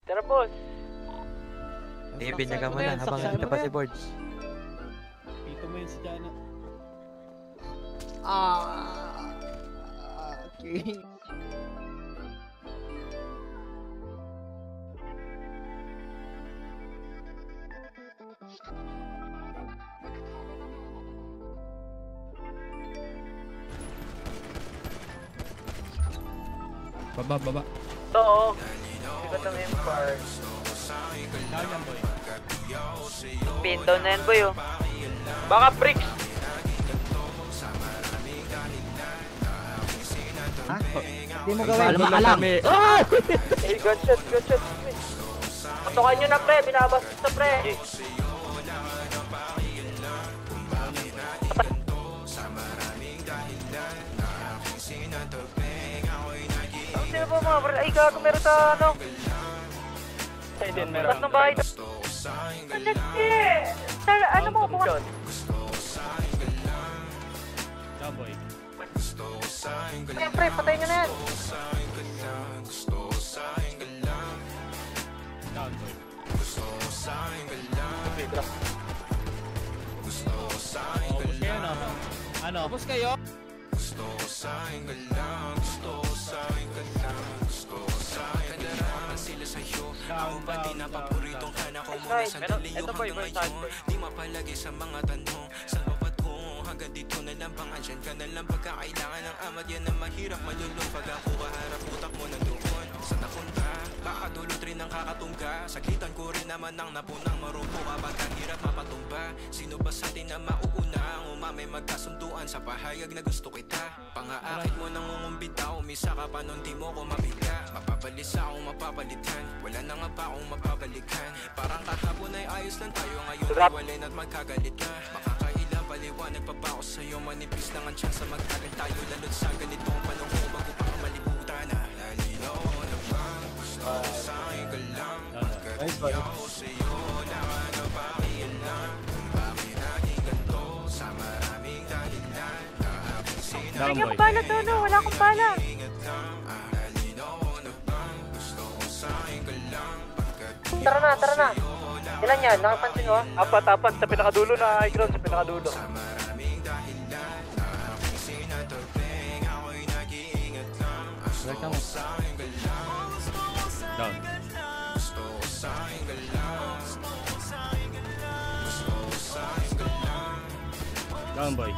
Tara, boss. Binyaga mo na habang nandito pa si Boards. Pito mo yun si Jana. Okay. Baba. Ito, oh. Sikat ng Empire. Down yan, boy. Pin down na yan, boy, oh. Baka bricks. Ha? Hindi mo gawin. Alam. Eh, good shot. Patukan nyo na, pre. Binabastos na, pre. Sino ba mga pre? Ay, gago, meron sa ano? Ay, din, meron. Tapos ng bahay. Ano mo, bukas? Down, boy. Ayan, pre, patayin nyo na yan. Down, boy. Ubus kayo, no? Ano? Ubus kayo? Down. Ito boy, Di mapalagi sa mga tanong saan papatungo hanggang dito na lang bang andyan ka na lang pagkakailangan ng amat yan na mahirap malulong pag ako kaharap utak mo nandoon saan napunta baka dulot rin ang kakatungga saglitan ko rin naman ang napunang marumpo kapag ang hirap mapatumba sino ba sa atin na mauuna ang umamay magkasunduan sa pahayag na gusto kita pangaakit mo nang umumbita umisa ka pa nun di mo ko mabigla mapapalis akong mapapalitan wala na nga pa akong mapabalikan parang kahapon ay ayos lang tayo ngayon iwalin at magkagalit na makakailang paliwanag pa ba ako sa'yo manipis lang ang tsansa magtagal tayo lalo't sa ganitong panahon bago pa ka malibutan na lalinaw na bang gusto sa akin ka lang pagkatiyaw sa'yo na ano pa kialam kung bakit naging ganito sa maraming dahilan na aking sinabi Down, boy. bala to, no? Wala akong bala. Tara na. Ilan yan? Nakapansin mo? Apat. Sa pinakadulo na high ground, sa pinakadulo. Welcome. Down. Down, boy.